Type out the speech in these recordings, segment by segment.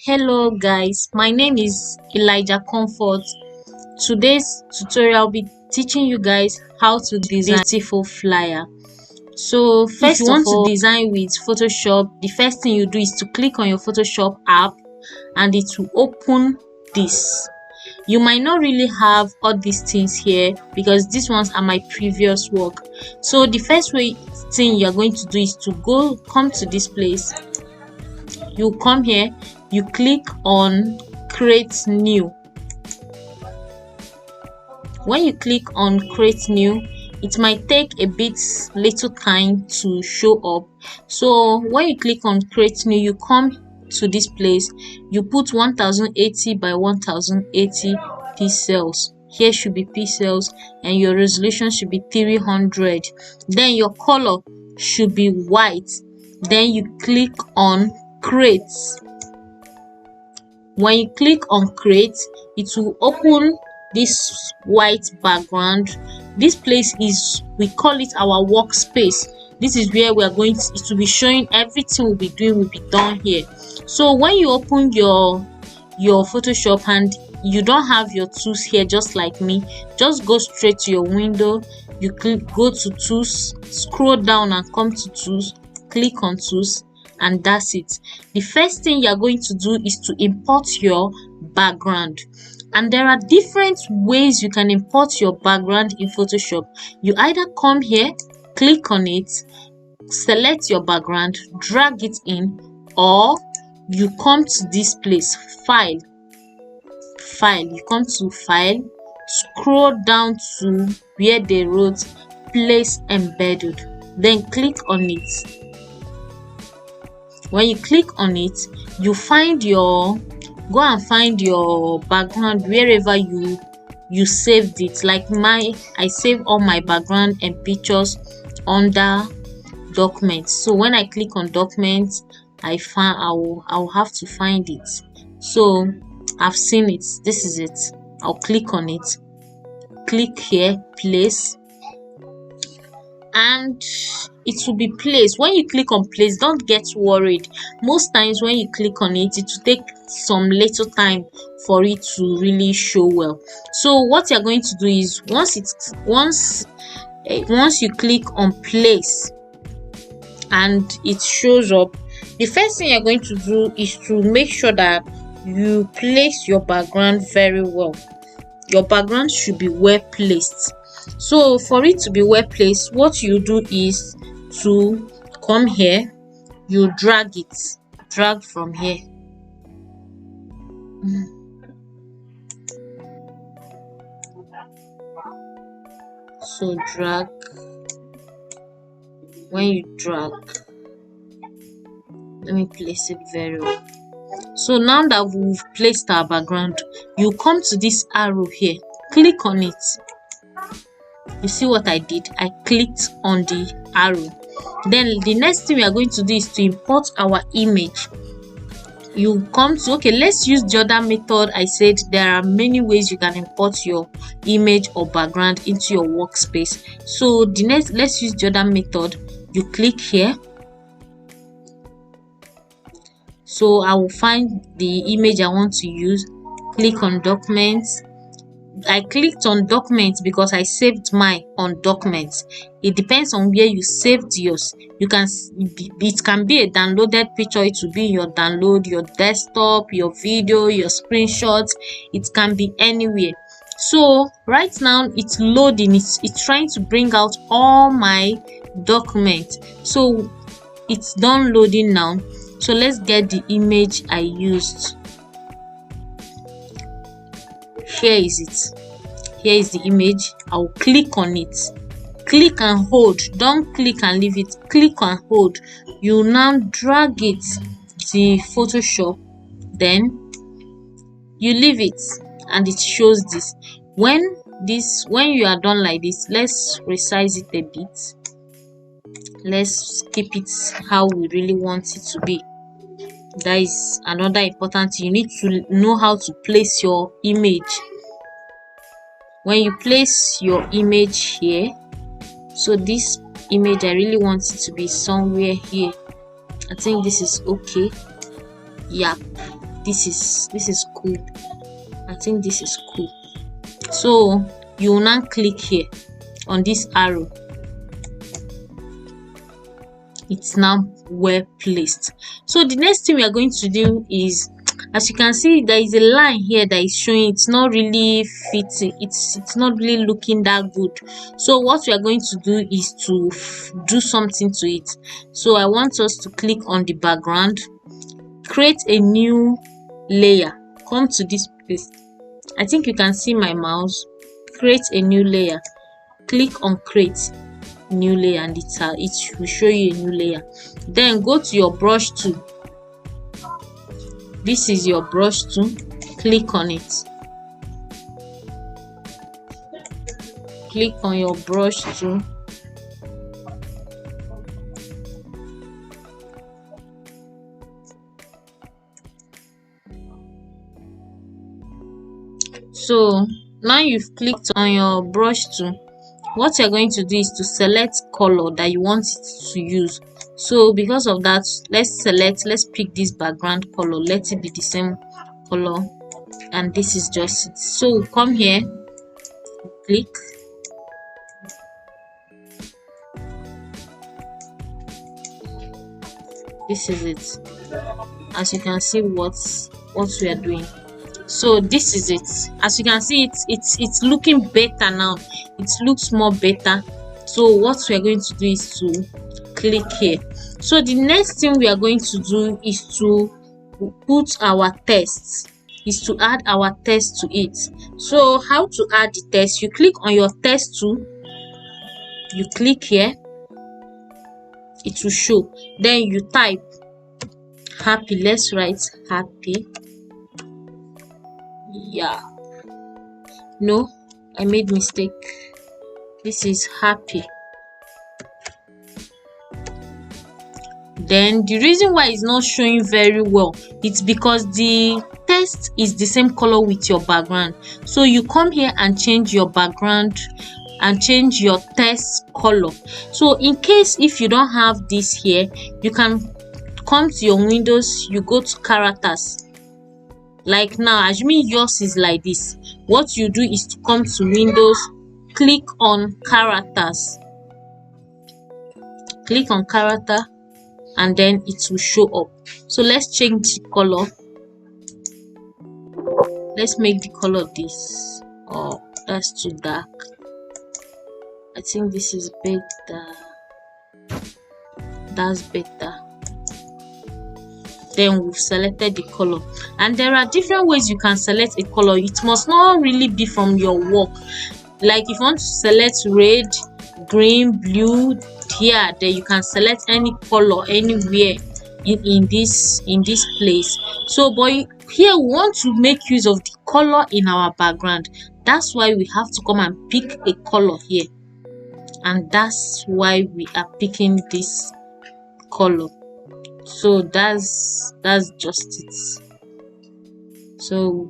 Hello guys, my name is Elijah Comfort. Today's tutorial will be teaching you guys how to design a beautiful flyer. So first, if you want to design with Photoshop, the first thing you do is to click on your Photoshop app and it will open this. You might not really have all these things here because these ones are my previous work. So the first thing you're going to do is to come to this place. You come here, you click on create new. When you click on create new, it might take a little time to show up. So when you click on create new, you come to this place, you put 1080 by 1080 pixels. Here should be pixels and your resolution should be 300. Then your color should be white. Then you click on create. When you click on create, it will open this white background. This place we call it our workspace. This is where we are going to, it will be showing everything we'll be doing will be done here. So when you open your Photoshop and you don't have your tools here, just like me, just go straight to your window. You go to tools, scroll down and come to tools, click on tools, and that's it. The first thing you're going to do is to import your background. And there are different ways you can import your background in Photoshop. You either come here, click on it, select your background, drag it in, or you come to this place, file. You come to file, scroll down to where they wrote place embedded, then click on it. When you click on it, you go and find your background wherever you saved it. Like I save all my background and pictures under documents. So when I click on documents, I'll have to find it. So I've seen it. This is it. I'll click on it. Click here, place, and it will be placed. When you click on place, don't get worried. Most times when you click on it, it will take some little time for it to really show well. So what you're going to do is once you click on place and it shows up, the first thing you're going to do is to make sure that you place your background very well. Your background should be well placed. So for it to be well placed, what you do is to come here, you drag from here. So drag. When you drag, let me place it very well. So now that we've placed our background, you come to this arrow here, click on it. You see what I did? I clicked on the arrow. Then the next thing we are going to do is to import our image. You come to, okay, let's use the other method. I said there are many ways you can import your image or background into your workspace. So let's use the other method. You click here. So I will find the image I want to use. Click on documents. I clicked on documents because I saved mine on documents. It depends on where you saved yours. It can be a downloaded picture. It will be your download, your desktop, your video, your screenshots. It can be anywhere. So right now it's loading. It's trying to bring out all my documents. So it's done loading now. So let's get the image I used. Here is it. Here is the image. I'll click on it. Click and hold. Don't click and leave it. Click and hold. You now drag it to Photoshop. Then you leave it and it shows this. When you are done like this, let's resize it a bit. Let's keep it how we really want it to be. That is another important thing. You need to know how to place your image. When you place your image here, so this image I really want it to be somewhere here. I think this is okay. Yeah, this is cool. I think this is cool. So you will now click here on this arrow. It's now well placed. So the next thing we are going to do is, as you can see, there is a line here that is showing it's not really fitting, it's not really looking that good. So what we are going to do is to do something to it. So I want us to click on the background, create a new layer, come to this place. I think you can see my mouse. Create a new layer, click on create new layer, and it will show you a new layer. Then go to your brush tool. This is your brush tool, click on it. Click on your brush tool. So now you've clicked on your brush tool. What you're going to do is to select color that you want it to use. So because of that, let's pick this background color. Let it be the same color, and this is just it. So come here, click, this is it. As you can see what we are doing. So this is it. As you can see, it's looking better now. It looks more better. So what we are going to do is to click here. So the next thing we are going to do is to put our text, is to add our text to it. So how to add the text? You click on your text tool, you click here, it will show. Then you type happy. Let's write happy. Yeah, no, I made mistake. This is happy. Then the reason why it's not showing very well, it's because the text is the same color with your background. So you come here and change your background and change your text color. So in case if you don't have this here, you can come to your windows, you go to characters. Like now, assuming yours is like this, what you do is to come to windows, click on characters, click on character, and then it will show up. So let's change the color. Let's make the color this. Oh, that's too dark. I think this is better. That's better. Then we've selected the color, and there are different ways you can select a color. It must not really be from your work. Like if you want to select red, green, blue, here, then you can select any color anywhere in this place. So but here we want to make use of the color in our background. That's why we have to come and pick a color here, and that's why we are picking this color. So that's just it. So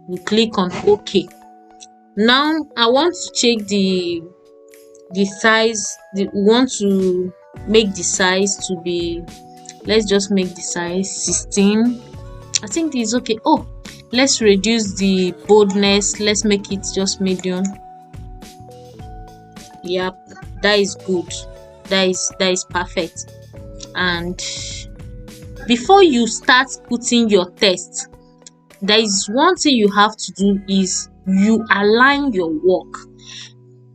we click on OK. Now I want to check the size. We want to make the size to be, let's just make the size 16. I think this is okay. Oh, let's reduce the boldness. Let's make it just medium. Yep, that is good. That is perfect. And before you start putting your text, there is one thing you have to do, is you align your work.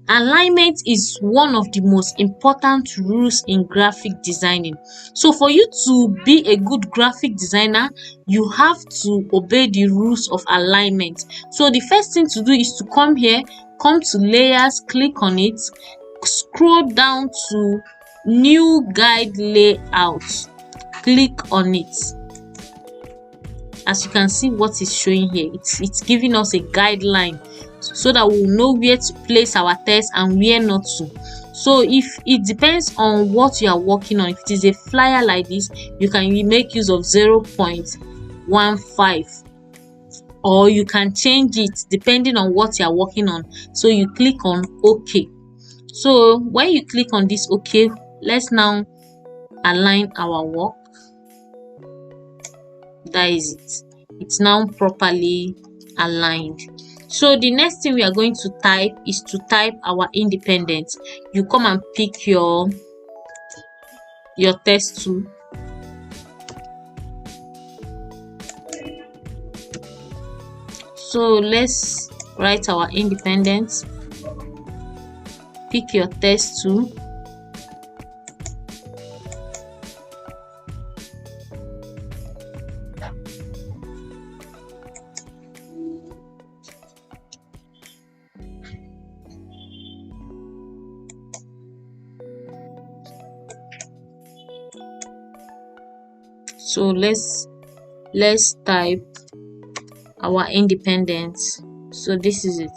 Alignment is one of the most important rules in graphic designing. So for you to be a good graphic designer, you have to obey the rules of alignment. So the first thing to do is to come here, come to layers, click on it, scroll down to new guide layout, click on it. As you can see what is showing here, it's giving us a guideline so that we'll know where to place our text and where not to. So if it depends on what you are working on, if it is a flyer like this, you can make use of 0.15, or you can change it depending on what you are working on. So you click on OK. So when you click on this OK, let's now align our work. That is it. It's now properly aligned. So the next thing we are going to type is to type our independent. You come and pick your text tool. So let's write our independent. Pick your text tool. So let's type our independence. So this is it.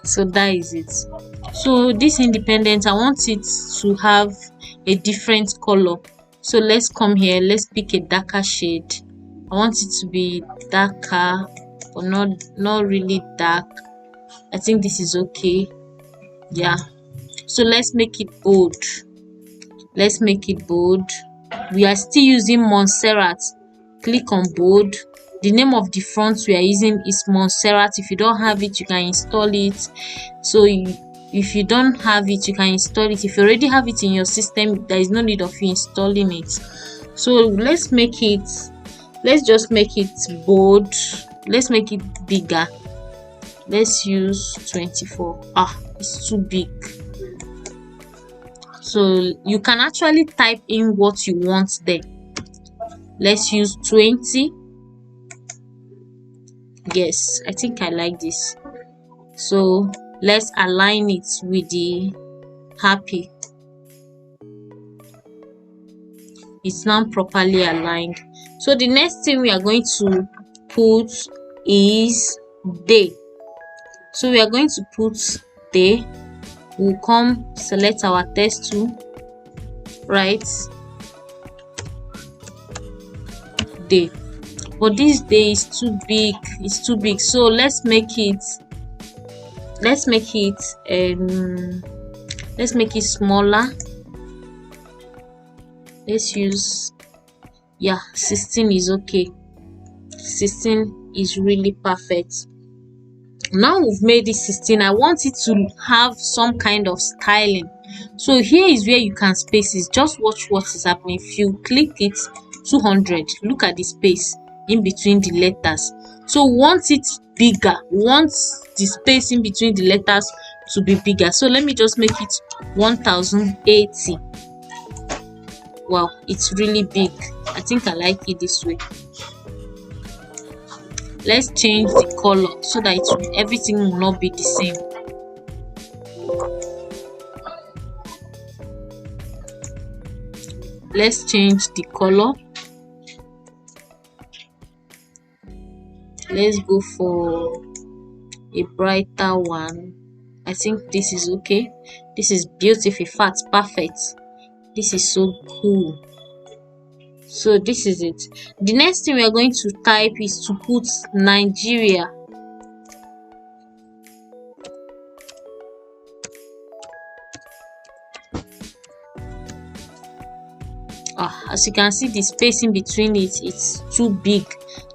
So that is it. So this independent, I want it to have a different color. So let's come here, let's pick a darker shade. I want it to be darker, but not really dark. I think this is okay. Yeah. So let's make it bold. Let's make it bold. We are still using Montserrat. Click on bold. The name of the font we are using is Montserrat. If you don't have it, you can install it. So if you don't have it, you can install it. If you already have it in your system, there is no need of you installing it. So let's just make it bold. Let's make it bigger. Let's use 24. It's too big. So you can actually type in what you want there. Let's use 20. Yes, I think I like this. So let's align it with the happy. It's now properly aligned. So the next thing we are going to put is day. So we are going to put day. We'll come select our text tool, write day. But this day is too big. It's too big. So let's make it smaller. Let's use 16 is okay. 16 is really perfect. Now we've made it 16. I want it to have some kind of styling. So here is where you can space it. Just watch what is happening. If you click it 200, look at the space in between the letters. So we want it bigger. We want the space in between the letters to be bigger. So let me just make it 1080. Wow, it's really big. I think I like it this way. Let's change the color so that everything will not be the same. Let's change the color. Let's go for a brighter one. I think this is okay. This is beautiful, fat, perfect. This is so cool. So this is it. The next thing we are going to type is to put Nigeria. As you can see, the space in between it's too big.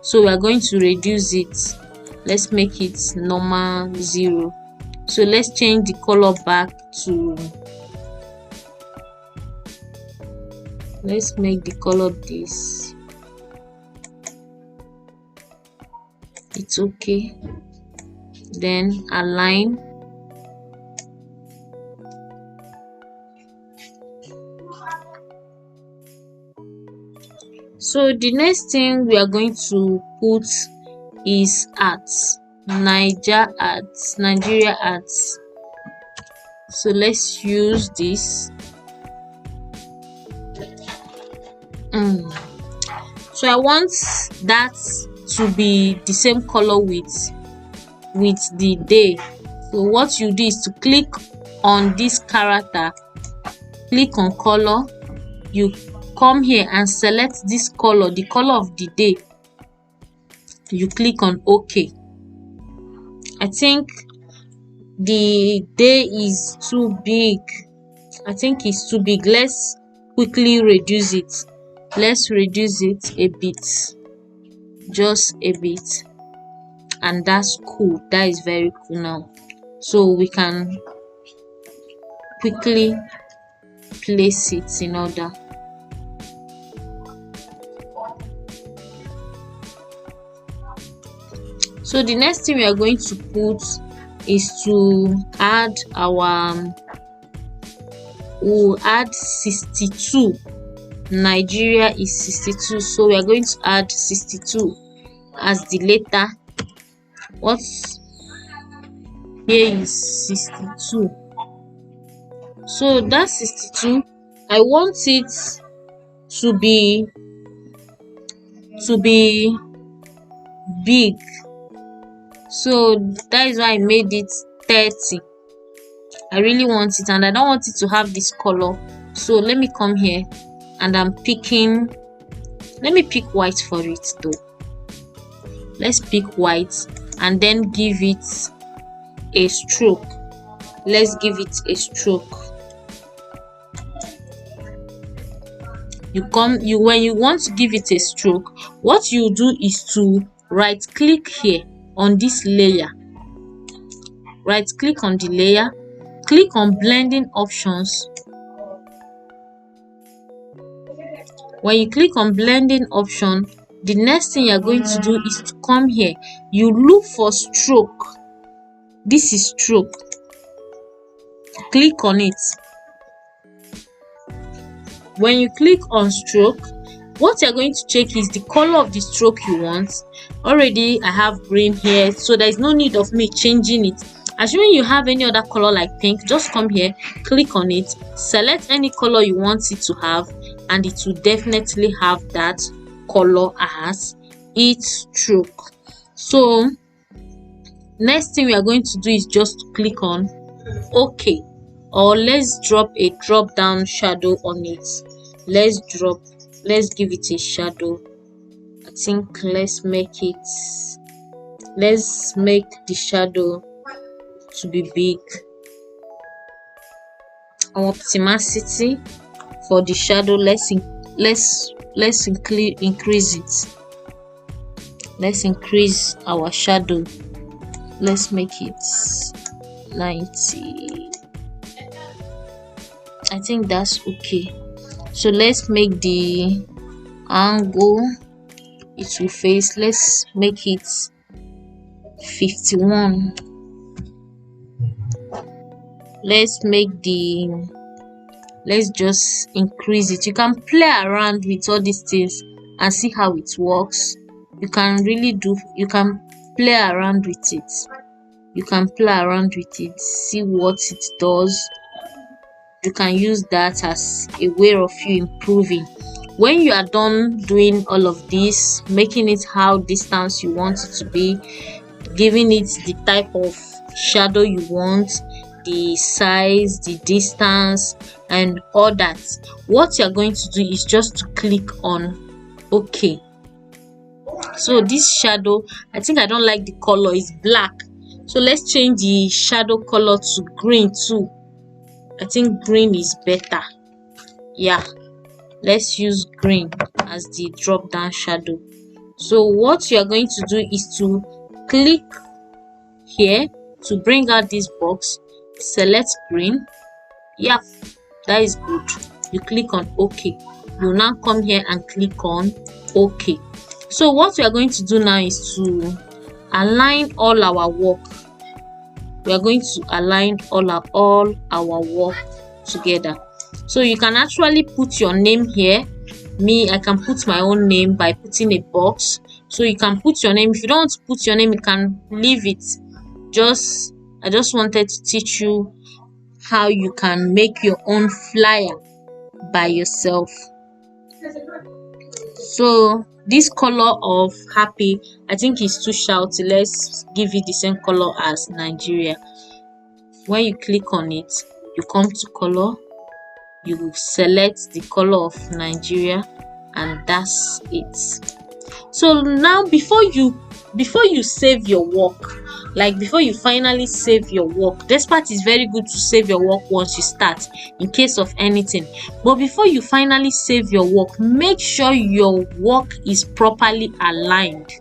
So we are going to reduce it. Let's make it normal 0. So let's change the color back to, let's make the color this. It's okay. Then align. So the next thing we are going to put is arts. Nigeria arts. So let's use this. So I want that to be the same color with the day. So what you do is to click on this character, click on color, you come here and select this color, the color of the day. You click on OK. I think the day is too big. I think it's too big. Let's quickly reduce it. Let's reduce it a bit, just a bit, and that's cool. That is very cool now. So we can quickly place it in order. So the next thing we are going to put is to add our we'll add 62. Nigeria is 62, so we are going to add 62 as the letter. What's here is 62. So that's 62. I want it to be big, so that is why I made it 30. I really want it, and I don't want it to have this color. So let me come here and I'm picking, let me pick white for it though. Let's pick white and then give it a stroke. Let's give it a stroke. When you want to give it a stroke, what you do is to right click here on this layer. Right click on the layer, click on blending options. When you click on blending option, the next thing you're going to do is to come here. You look for stroke. This is stroke. Click on it. When you click on stroke, what you're going to check is the color of the stroke you want. Already I have green here, so there is no need of me changing it. Assuming you have any other color like pink, just come here, click on it, select any color you want it to have, and it will definitely have that color as its stroke. So next thing we are going to do is just click on OK, or let's drop a drop down shadow on it. Let's give it a shadow. I think let's make the shadow to be big. Our opacity for the shadow, let's increase it. Let's increase our shadow. Let's make it 90. I think that's okay. So let's make the angle it will face, let's make it 51. Let's just increase it. You can play around with all these things and see how it works. You can play around with it. See what it does. You can use that as a way of you improving. When you are done doing all of this, making it how distance you want it to be, giving it the type of shadow you want, the size, the distance, and all that, what you're going to do is just to click on OK. So this shadow, I think I don't like the color, it's black, so let's change the shadow color to green too. I think green is better. Yeah, let's use green as the drop down shadow. So what you are going to do is to click here to bring out this box, select green. Yeah, that is good. You click on OK. You now come here and click on OK. So what we are going to do now is to align all our work. We are going to align all our work together. So you can actually put your name here. I can put my own name by putting a box. So you can put your name. If you don't want to put your name, you can leave it. I just wanted to teach you how you can make your own flyer by yourself. So this color of happy, I think is too shouty. Let's give it the same color as Nigeria. When you click on it, you come to color, you select the color of Nigeria, and that's it. So now before you save your work, like before you finally save your work, this part is very good to save your work once you start in case of anything, but before you finally save your work, make sure your work is properly aligned.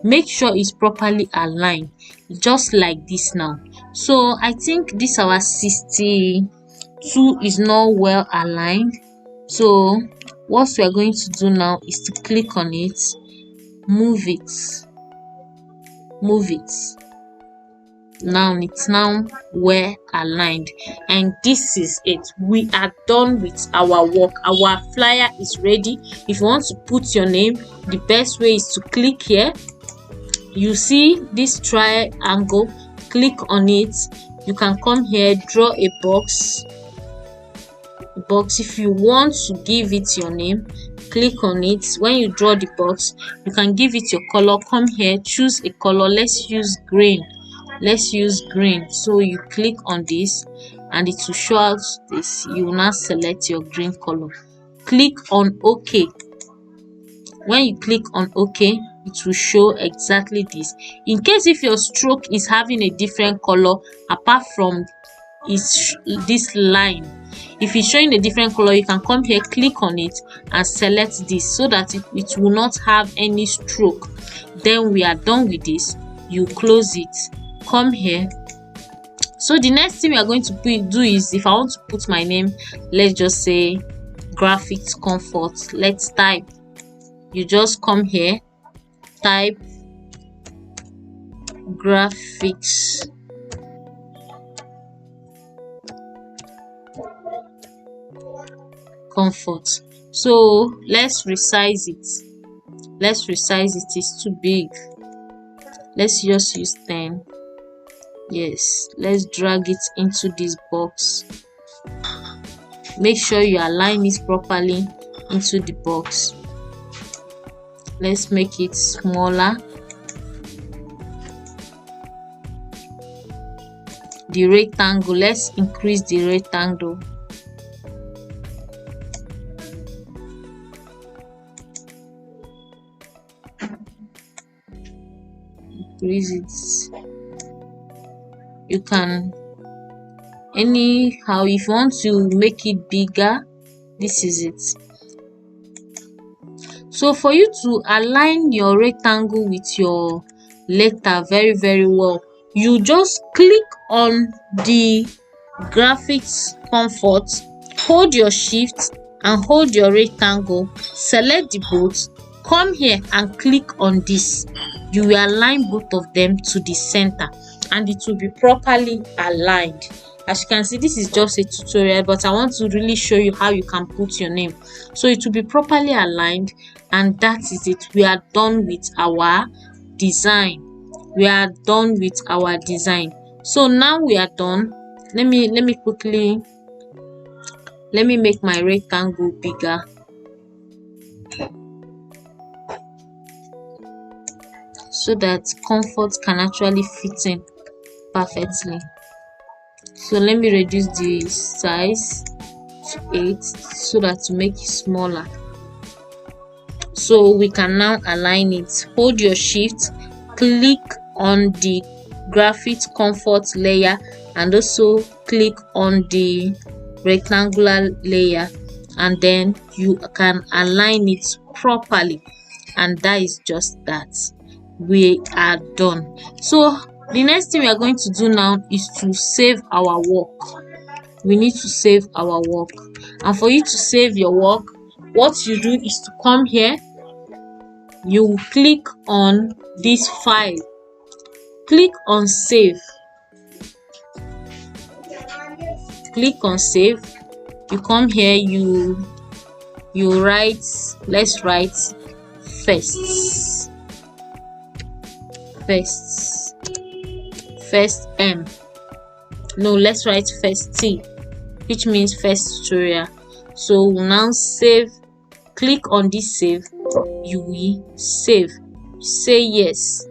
Make sure it's properly aligned, just like this now. So I think this our 62 is not well aligned. So what we are going to do now is to click on it, move it. Now it's now well aligned, and this is it. We are done with our work. Our flyer is ready. If you want to put your name, the best way is to click here. You see this triangle, click on it. You can come here, draw a box. If you want to give it your name, click on it. When you draw the box, you can give it your color. Come here, choose a color. Let's use green. So you click on this and it will show out this. You will now select your green color. Click on OK. When you click on OK, it will show exactly this. In case if your stroke is having a different color apart from this line, if it's showing a different color, you can come here, click on it and select this so that it will not have any stroke. Then we are done with this. You close it, come here. So the next thing we are going to do is, if I want to put my name, let's just say graphics comfort. Let's type. You just come here, type graphics comfort. So let's resize it. It's too big. Let's just use 10. Yes, let's drag it into this box. Make sure you align it properly into the box. Let's make it smaller. The rectangle, let's increase the rectangle. Increase it. You can anyhow, if you want to make it bigger, this is it. So for you to align your rectangle with your letter very well, you just click on the graphics comfort, hold your shift and hold your rectangle, select the both, come here and click on this. You will align both of them to the center and it will be properly aligned. As you can see, this is just a tutorial, but I want to really show you how you can put your name. So it will be properly aligned, and that is it. We are done with our design. So now we are done. Let me make my rectangle bigger. So that comfort can actually fit in perfectly. So let me reduce the size to 8 so that to make it smaller. So we can now align it. Hold your shift, click on the graphics comfort layer and also click on the rectangular layer, and then you can align it properly, and that is just that. We are done. So the next thing we are going to do now is to save our work. We need to save our work, and for you to save your work, what you do is to come here, you click on this file, click on save, you come here, you write, let's write first M. No, let's write first T, which means first tutorial. So we'll now save. Click on this save. You will save. Say yes.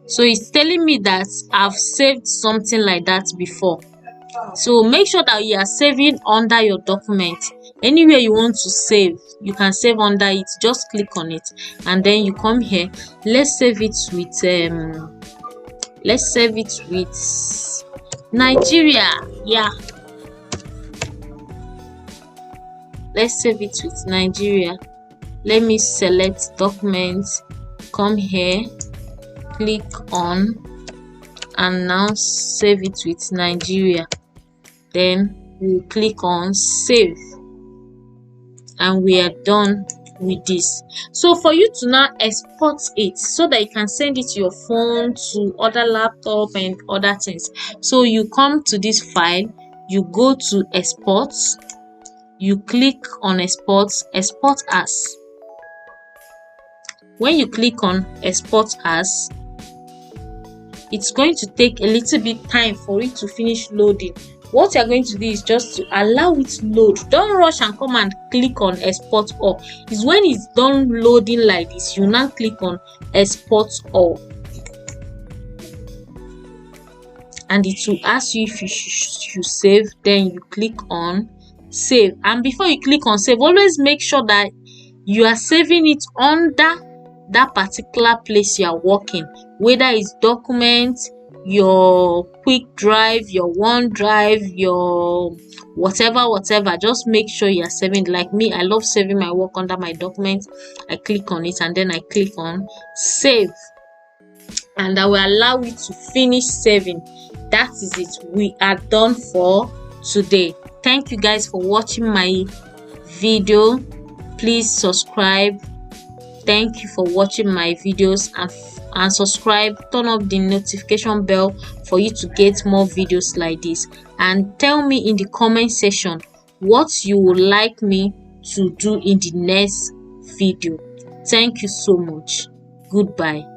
So it's telling me that I've saved something like that before. So make sure that you are saving under your document. Anywhere you want to save, you can save under it. Just click on it and then you come here. Let's save it with Nigeria. Yeah, let's save it with Nigeria. Let me select documents, come here, click on, and now save it with Nigeria. Then we'll click on save, and we are done with this. So for you to now export it so that you can send it to your phone, to other laptop and other things, so you come to this file, you go to export, you click on export as. When you click on export as, it's going to take a little bit time for it to finish loading. What you're going to do is just to allow it to load. Don't rush and come and click on export all. It's when it's done loading like this, you now click on export all, and it will ask you if you should save. Then you click on save, and before you click on save, always make sure that you are saving it under that particular place you are working, whether it's documents, your quick drive, your OneDrive, your whatever. Just make sure you are saving. Like me, I love saving my work under my documents. I click on it and then I click on save, and I will allow it to finish saving. That is it. We are done for today. Thank you guys for watching my video. Please subscribe. Thank you for watching my videos, and subscribe, turn up the notification bell for you to get more videos like this, and tell me in the comment section what you would like me to do in the next video. Thank you so much. Goodbye.